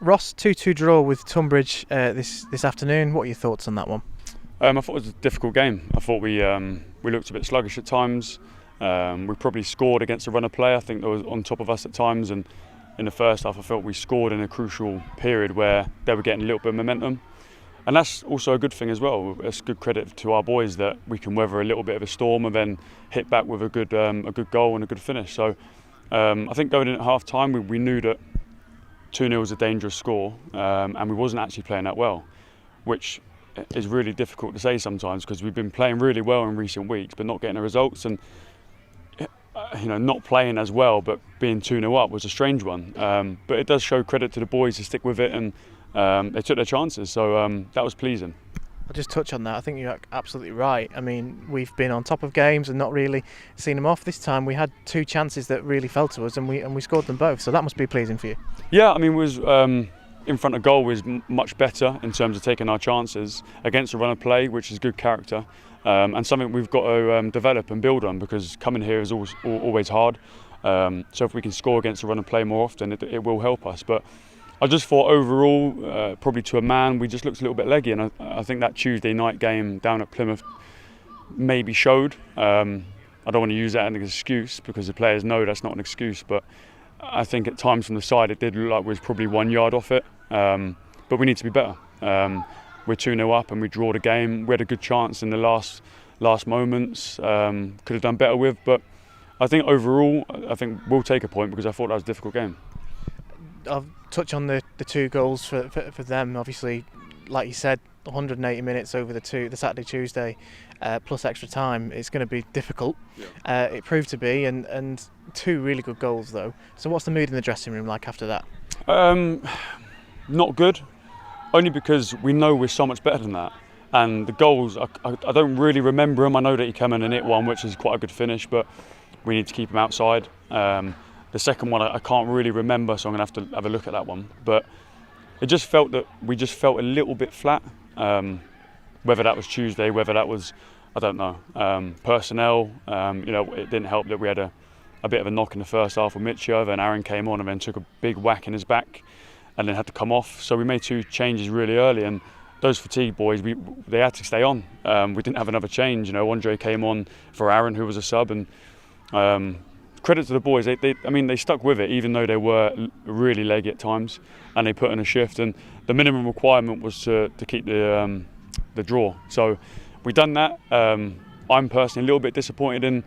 Ross, 2-2 draw with Tonbridge this afternoon. What are your thoughts on that one? I thought it was a difficult game. I thought we looked a bit sluggish at times. We probably scored against a run of play. I think they were on top of us at times, and in the first half I felt we scored in a crucial period where they were getting a little bit of momentum. And that's also a good thing as well. It's good credit to our boys that we can weather a little bit of a storm and then hit back with a good goal and a good finish. So I think going in at half time we knew that 2-0 was a dangerous score, and we wasn't actually playing that well, which is really difficult to say sometimes because we've been playing really well in recent weeks but not getting the results, and not playing as well but being 2-0 up was a strange one. But it does show credit to the boys to stick with it, and they took their chances, so that was pleasing. I'll just touch on that. I think you're absolutely right. I mean, we've been on top of games and not really seen them off. This time we had 2 chances that really fell to us, and we scored them both, so that must be pleasing for you. Yeah, I mean, was in front of goal was much better in terms of taking our chances against a run of play, which is good character, and something we've got to develop and build on, because coming here is always hard. So if we can score against a run of play more often, it will help us. But I just thought overall, probably to a man, we just looked a little bit leggy, and I think that Tuesday night game down at Plymouth maybe showed. I don't want to use that as an excuse because the players know that's not an excuse, but I think at times from the side it did look like we was probably 1 yard off it. But we need to be better. We're 2-0 up and we draw the game. We had a good chance in the last moments. Could have done better with, but I think overall, I think we'll take a point because I thought that was a difficult game. I'll touch on the 2 goals for them. Obviously, like you said, 180 minutes over the Saturday, Tuesday, plus extra time. It's going to be difficult. Yeah. It proved to be, and 2 really good goals though. So what's the mood in the dressing room like after that? Not good, only because we know we're so much better than that. And the goals, I don't really remember them. I know that he came in and hit one, which is quite a good finish, but we need to keep him outside. The second one I can't really remember, so I'm going to have to have a look at that one. But it just felt that we just felt a little bit flat. Whether that was Tuesday, whether that was, I don't know, personnel. It didn't help that we had a bit of a knock in the first half with Mitchell, then Aaron came on and then took a big whack in his back and then had to come off. So we made 2 changes really early, and those fatigue boys, they had to stay on. We didn't have another change. Andre came on for Aaron, who was a sub, and credit to the boys. They stuck with it even though they were really leggy at times, and they put in a shift. And the minimum requirement was to keep the draw. So we done that. I'm personally a little bit disappointed in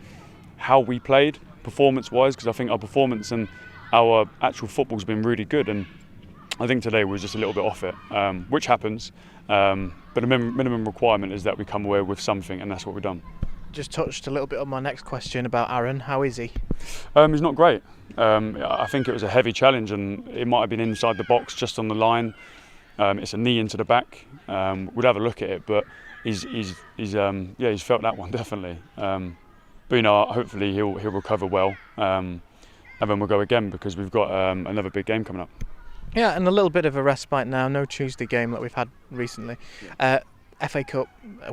how we played performance-wise, because I think our performance and our actual football's been really good, and I think today was just a little bit off it, which happens. But the minimum requirement is that we come away with something, and that's what we've done. Just touched a little bit on my next question about Aaron. How is he? He's not great. I think it was a heavy challenge, and it might have been inside the box, just on the line. It's a knee into the back. We'll have a look at it, but he's felt that one definitely. But hopefully he'll recover well, and then we'll go again because we've got another big game coming up. Yeah, and a little bit of a respite now. No Tuesday game like we've had recently. Yeah. FA Cup,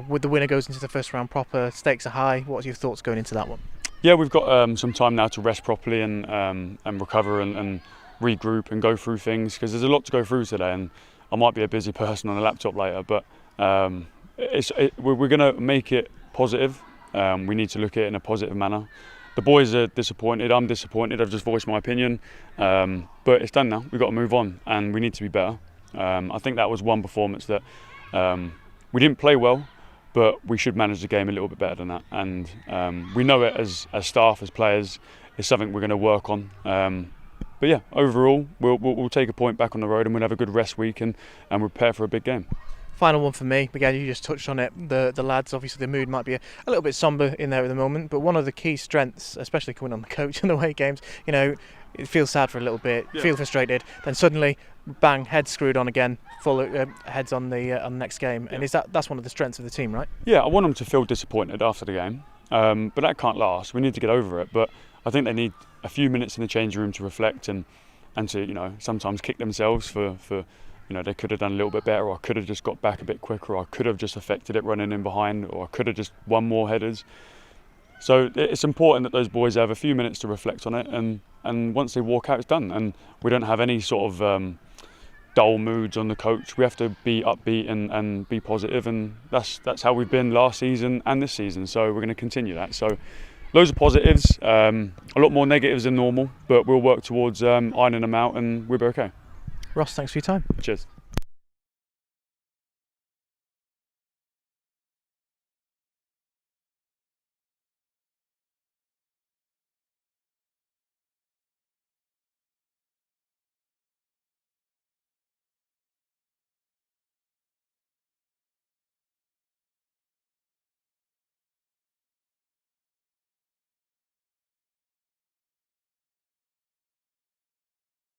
with the winner goes into the first round proper. Stakes are high. What are your thoughts going into that one? Yeah, we've got some time now to rest properly and recover and regroup and go through things, because there's a lot to go through today, and I might be a busy person on a laptop later, but we're going to make it positive. We need to look at it in a positive manner. The boys are disappointed. I'm disappointed. I've just voiced my opinion, but it's done now. We've got to move on, and we need to be better. I think that was one performance that we didn't play well, but we should manage the game a little bit better than that. And we know it as staff, as players. It's something we're going to work on. But yeah, overall, we'll take a point back on the road, and we'll have a good rest week and prepare for a big game. Final one for me. Again, you just touched on it. The lads, obviously the mood might be a little bit sombre in there at the moment, but one of the key strengths, especially coming on the coach in the away games, it feels sad for a little bit, feel frustrated, then suddenly, bang, head screwed on again, full heads on the next game. And that's one of the strengths of the team, right? Yeah, I want them to feel disappointed after the game, but that can't last. We need to get over it. But I think they need a few minutes in the change room to reflect and to sometimes kick themselves for they could have done a little bit better, or I could have just got back a bit quicker, or I could have just affected it running in behind, or I could have just won more headers. So it's important that those boys have a few minutes to reflect on it, and once they walk out, it's done, and we don't have any sort of dull moods on the coach. We have to be upbeat and be positive, and that's how we've been last season and this season. So we're going to continue that. So loads of positives, a lot more negatives than normal, but we'll work towards ironing them out, and we'll be okay. Ross, thanks for your time. Cheers.